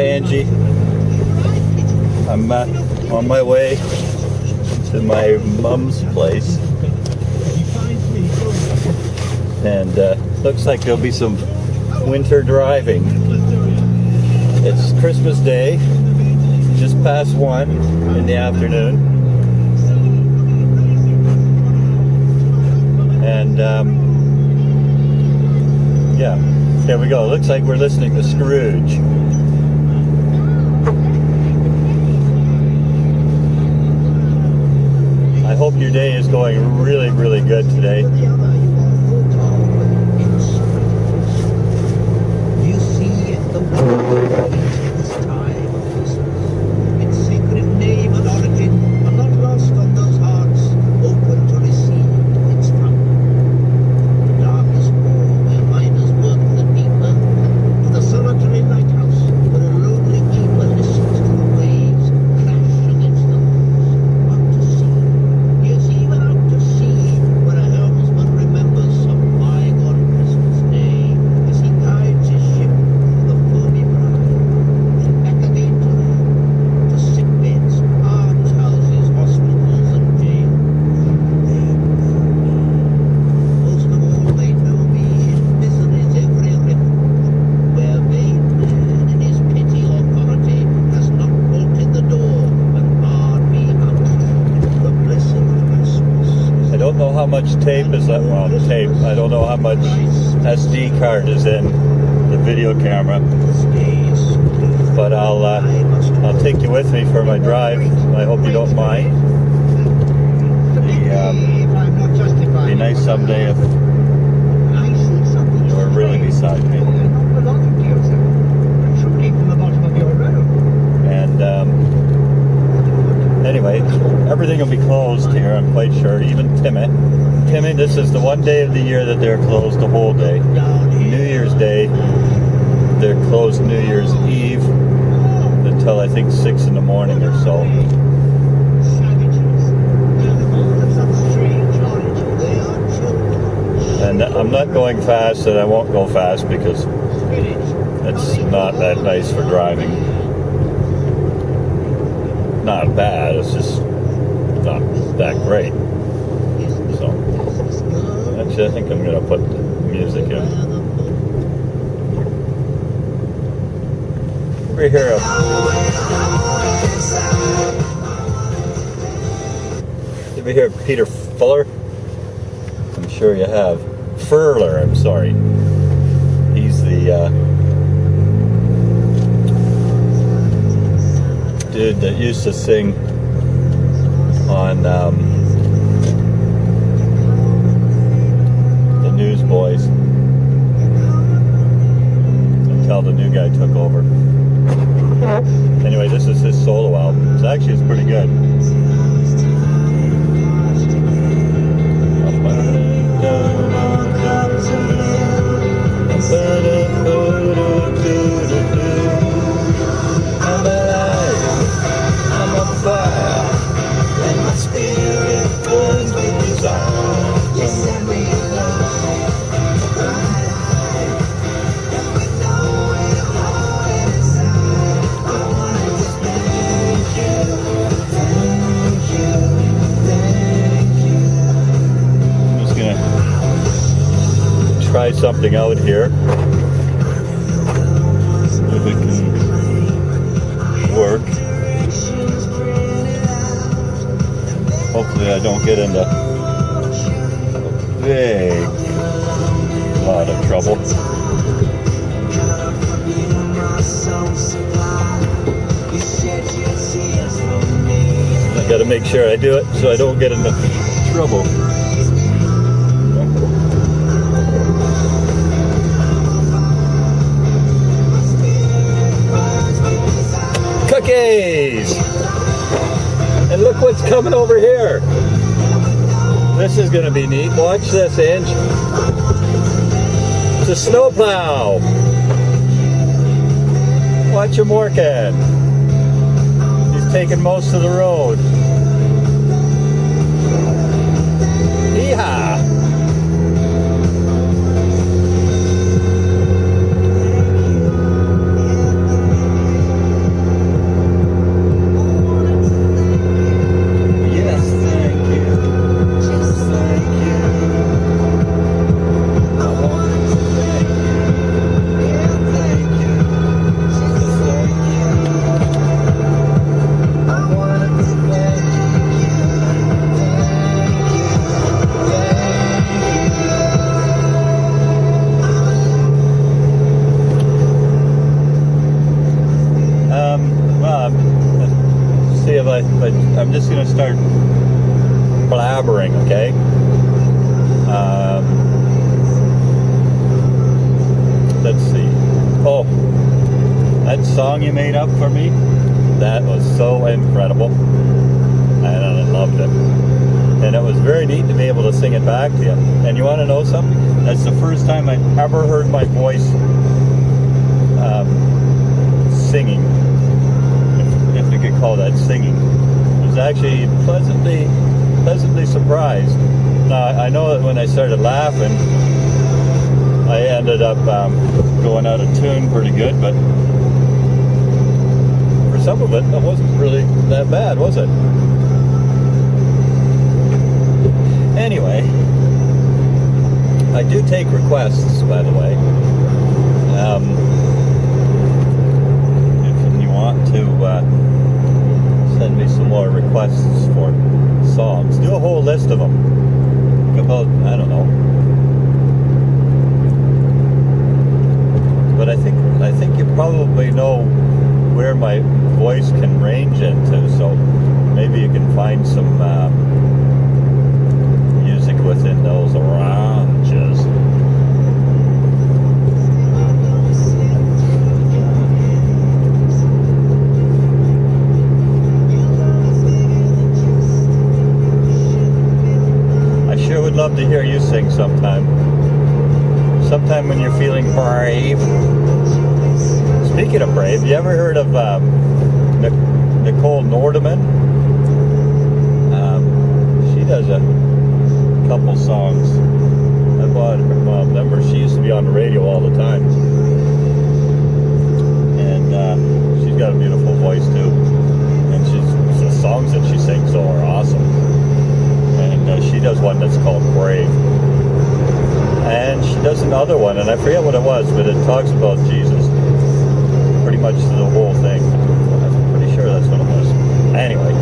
Angi. I'm on my way to my mom's place, and looks like there'll be some winter driving. It's Christmas Day, just past 1 in the afternoon, and yeah, here we go. Looks like we're listening to Scrooge. I hope your day is going really, really good today. You see the world this time. Its sacred name and origin are not lost on those hearts open to receive its power. Darkest war where miners work the deeper, to the solitary lighthouse where a lonely keeper listens to the waves crash against the rocks. Out to sea, yes, even out to sea, where a helmsman remembers some bygone Christmas day as he guides his ship through the foamy brine, then back again to land, to sick beds, almshouses, hospitals, and jails. Most of all, they know me in misery's every rift, where vain man in his petty authority has not bolted the door and barred me out. The blessing of Christmas. I don't know how much tape is that. Well, tape. I don't know how much SD card is in the video camera, but I'll take you with me for my drive. I hope you don't mind. Be nice someday if you were really beside me. And anyway, everything will be closed here, I'm quite sure. Even Timmy, this is the one day of the year that they're closed the whole day. New Year's Day, they're closed New Year's Eve until I think 6 in the morning or so. And I'm not going fast, and I won't go fast because it's not that nice for driving. Not bad, it's just not that great. So, actually I think I'm going to put the music in. Over here. Did we hear Peter Fuller? I'm sure you have. Furler, I'm sorry. He's the dude that used to sing on the Newsboys until the new guy took over. Anyway, this is his solo album. So actually it's pretty good. Try something out here. If it can work. Hopefully I don't get into a big lot of trouble. I gotta make sure I do it so I don't get into trouble. Cookies! And look what's coming over here. This is gonna be neat. Watch this, Ange. It's a snowplow. Watch him working. He's taking most of the road. Yeehaw! I'm just going to start blabbering, okay? Let's see. Oh, that song you made up for me, that was so incredible. And I loved it. And it was very neat to be able to sing it back to you. And you want to know something? That's the first time I ever heard my voice singing, if you could call that singing. I was actually pleasantly surprised. Now, I know that when I started laughing, I ended up going out of tune pretty good, but for some of it wasn't really that bad, was it? Anyway, I do take requests, by the way. If you want to send me some more requests for songs, do a whole list of them. About, I don't know. But I think you probably know where my voice can range into, so maybe you can find some music within those ranges. I sure would love to hear you sing sometime. Sometime when you're feeling brave. Speaking of brave, you ever heard of Nicole Nordeman? She does a couple songs. I bought her. Well, remember, she used to be on the radio all the time. And she's got a beautiful voice too. And the songs that she sings are awesome. And she does one that's called Brave. And she does another one, and I forget what it was, but it talks about Jesus. Pretty much the whole thing. I'm pretty sure that's what it was. Anyway,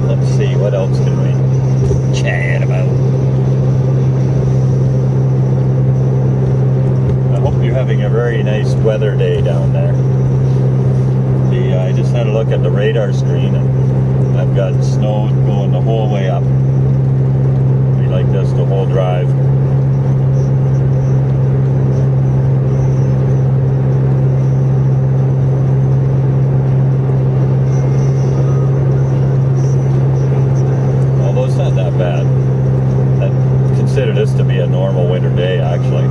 let's see, what else can we chat about? I hope you're having a very nice weather day down there. I just had a look at the radar screen, and I've got snow going the whole way up. Be like this the whole drive. Although it's not that bad. I consider this to be a normal winter day, actually.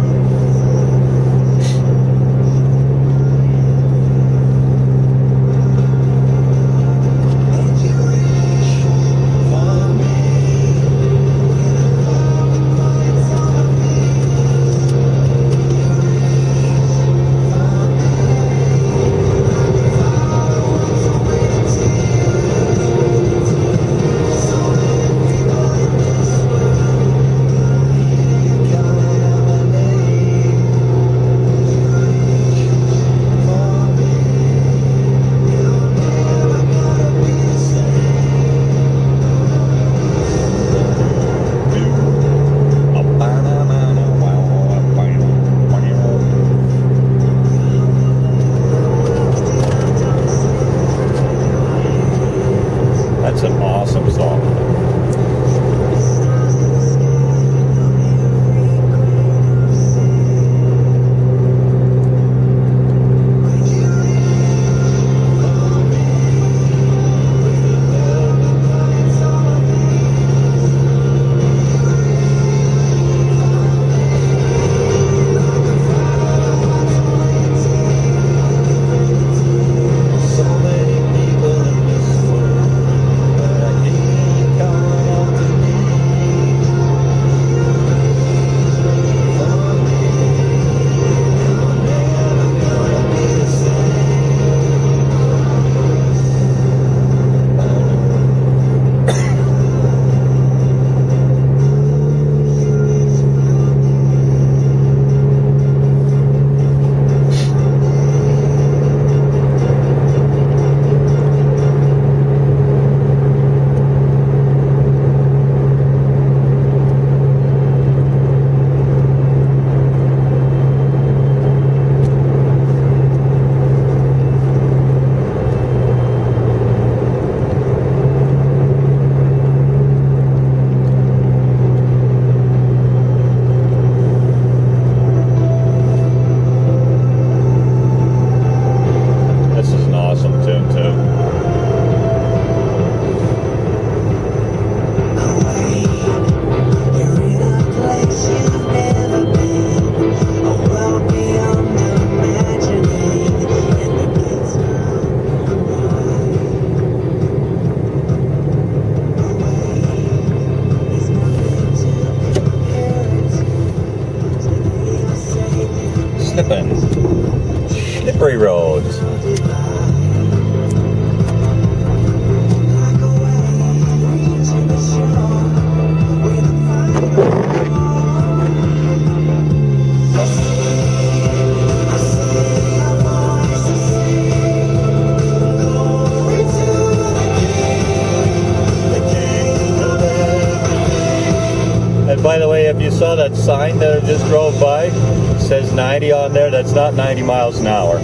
by the way, if you saw that sign that I just drove by, it says 90 on there. That's not 90 miles an hour.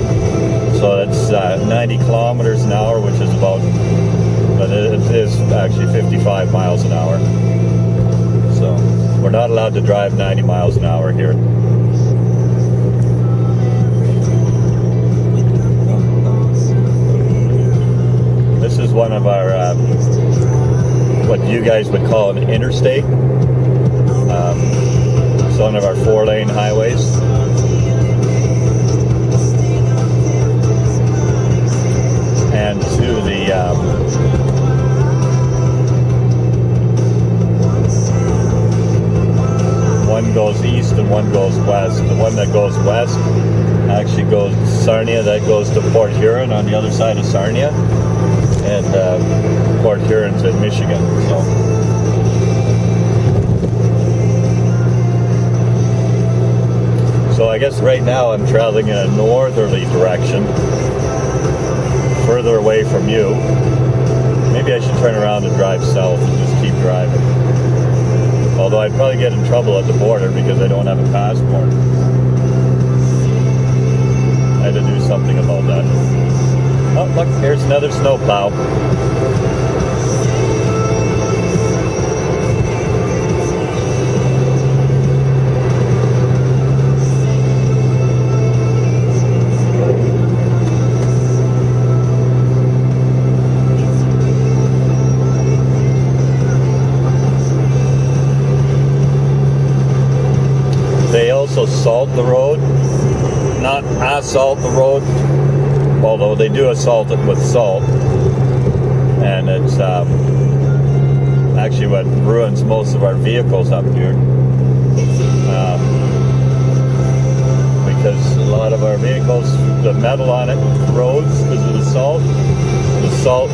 So that's 90 kilometers an hour, which is about, but it is actually 55 miles an hour. So we're not allowed to drive 90 miles an hour here. This is one of our, what you guys would call an interstate. It's one of our 4-lane highways. And to the one goes east and one goes west. The one that goes west actually goes to Sarnia. That goes to Port Huron on the other side of Sarnia. And Port Huron's in Michigan. So I guess right now I'm traveling in a northerly direction, further away from you. Maybe I should turn around and drive south and just keep driving. Although I'd probably get in trouble at the border because I don't have a passport. I had to do something about that. Oh, look, here's another snowplow. They also salt the road, not asphalt the road, although they do assault it with salt. And it's actually what ruins most of our vehicles up here. Because a lot of our vehicles, the metal on it corrodes because of the salt. The salt,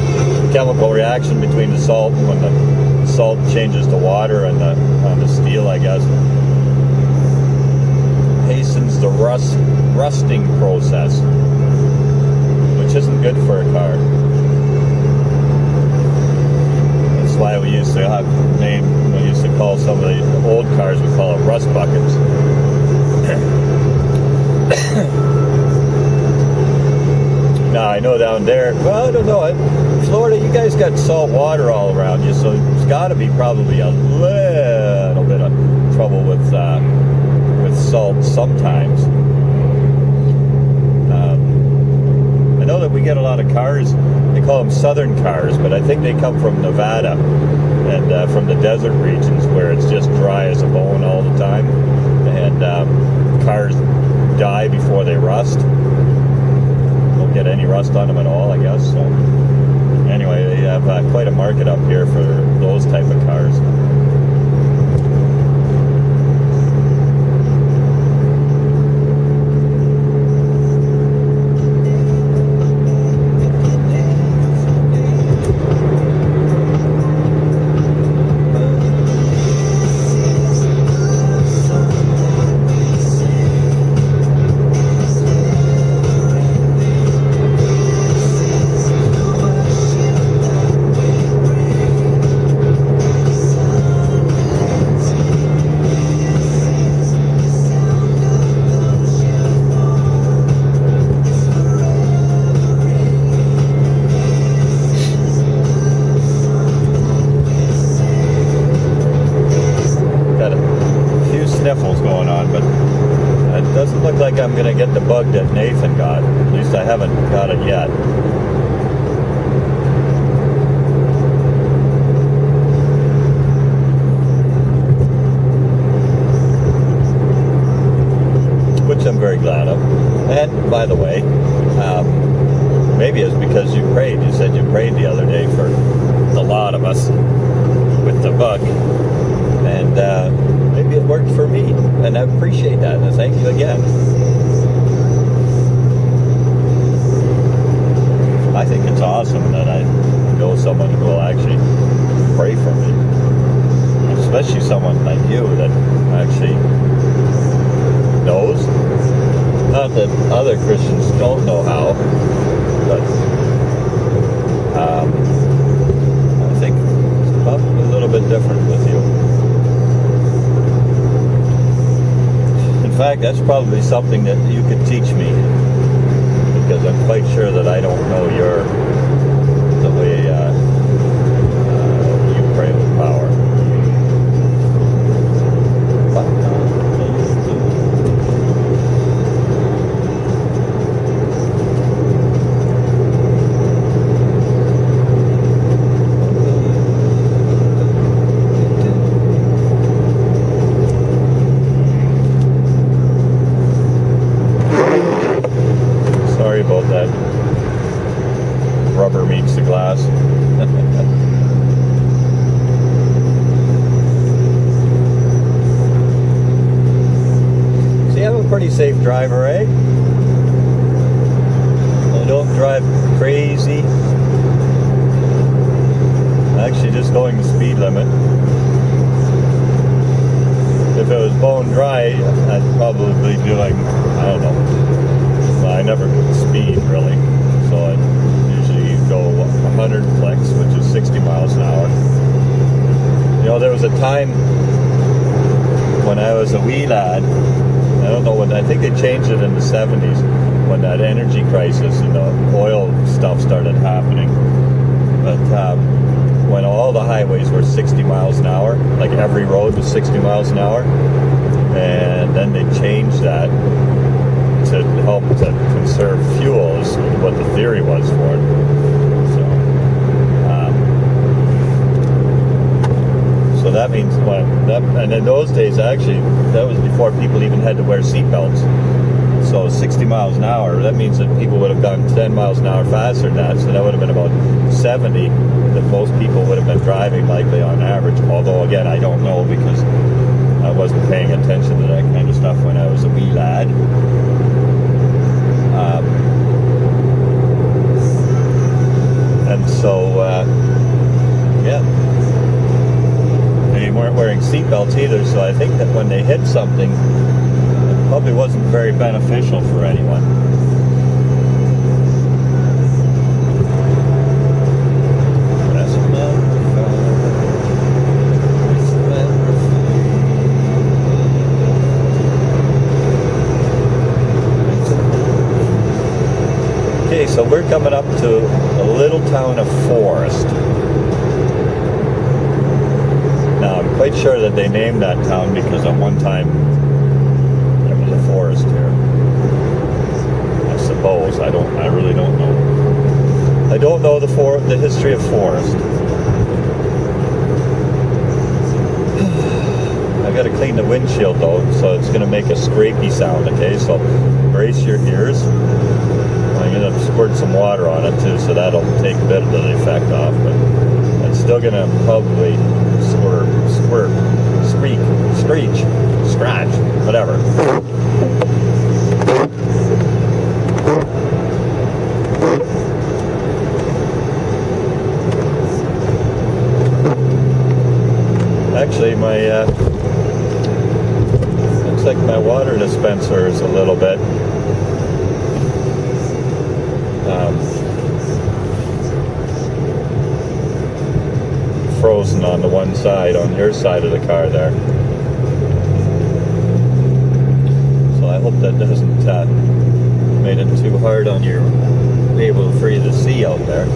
chemical reaction between the salt, when the salt changes to water and on the steel, I guess, hastens the rusting process, which isn't good for a car. That's why we used to call some of the old cars, we call it rust buckets. Now I know down there, well, I don't know, in Florida you guys got salt water all around you, so there's got to be probably a little bit of trouble with salt sometimes. I know that we get a lot of cars, they call them southern cars, but I think they come from Nevada and from the desert regions where it's just dry as a bone all the time, and cars die before they rust. Don't get any rust on them at all, I guess. So anyway, they have quite a market up here for those type of cars. Sniffles going on, but it doesn't look like I'm going to get the bug that Nathan got. At least I haven't got it yet. Which I'm very glad of. And by the way, maybe it's because you prayed. You said you prayed the other day for a lot of us with the bug. And maybe it worked for me, and I appreciate that, and thank you again. I think it's awesome that I know someone who will actually pray for me, especially someone like you that actually knows. Not that other Christians don't know how, but I think it's probably a little bit different with you. fact, that's probably something that you could teach me, because I'm quite sure that I don't know the way you pray with power. Sorry about that. Rubber meets the glass. See, I'm a pretty safe driver, eh? I don't drive crazy. I'm actually just going the speed limit. If it was bone dry, I'd probably be doing, I don't know. Well, I never speed really, so I usually go 100 clicks, which is 60 miles an hour. You know, there was a time when I was a wee lad, I don't know when, I think they changed it in the 70s, when that energy crisis and the oil stuff started happening. But when all the highways were 60 miles an hour, like every road was 60 miles an hour, and then they changed that to help to conserve fuel is what the theory was for it. So that means and in those days, actually, that was before people even had to wear seatbelts. So 60 miles an hour, that means that people would have gone 10 miles an hour faster than that. So that would have been about 70 that most people would have been driving likely on average. Although, again, I don't know, because I wasn't paying attention to that kind of stuff when I was a wee lad. And so, yeah, they weren't wearing seatbelts either, so I think that when they hit something, it probably wasn't very beneficial for anyone. Okay, so we're coming up to a little town of Forest. Now, I'm quite sure that they named that town because at one time there was a forest here. I suppose. I really don't know. I don't know the history of Forest. I gotta clean the windshield though, so it's gonna make a scrapey sound, okay? So brace your ears. I'm going to squirt some water on it too, so that'll take a bit of the effect off, but it's still going to probably squirt, squeak, screech, scratch, whatever. Actually, my looks like my water dispenser is a little bit frozen on the one side, on your side of the car there. So I hope that doesn't made it too hard on your able for you to see out there.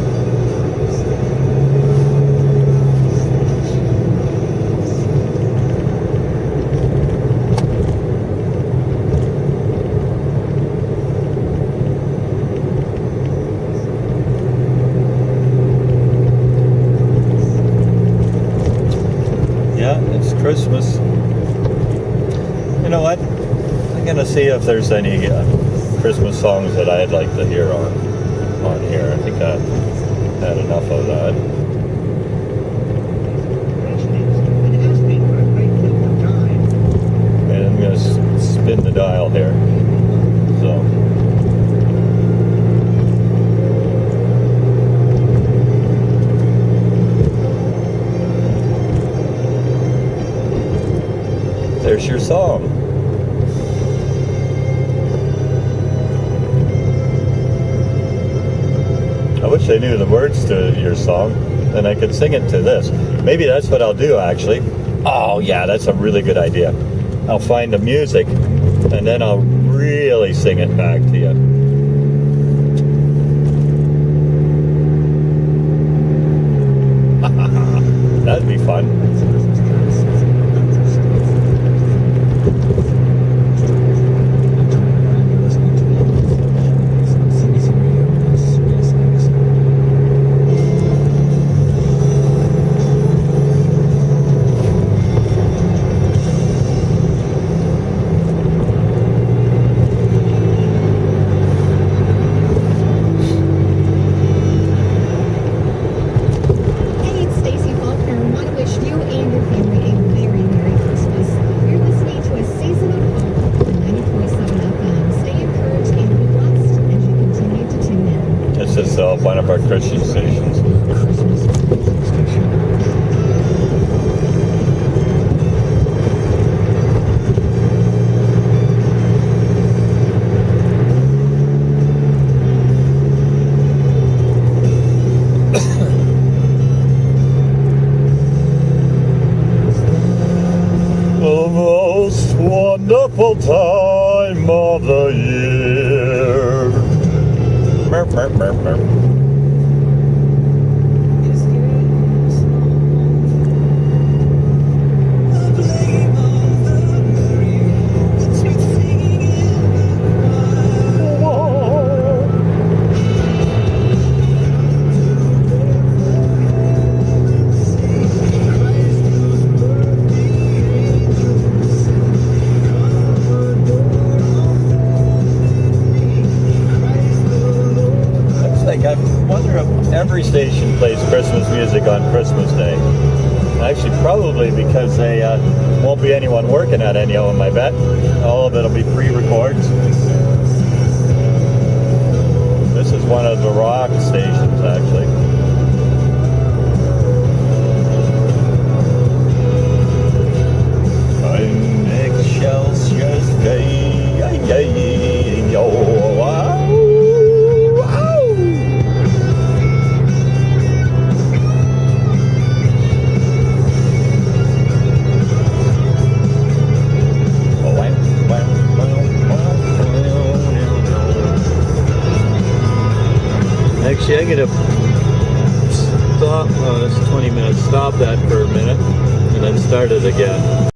Christmas. You know what? I'm gonna see if there's any Christmas songs that I'd like to hear on here. I think I had enough of that. And I'm gonna spin the dial here. So. There's your song. I wish I knew the words to your song, then I could sing it to this. Maybe that's what I'll do, actually. Oh, yeah, that's a really good idea. I'll find the music And then I'll really sing it back to you. That'd be fun. This is one of our Christian stations. The most wonderful time of the year. Merp, merp, merp, merp. I wonder if every station plays Christmas music on Christmas Day. Actually, probably because they won't be anyone working at any of them, I bet. All of it will be pre-records. This is one of the rock stations, actually. Ein Excelsior's Day, Actually, I'm gonna stop. It's 20 minutes. Stop that for a minute, and then start it again.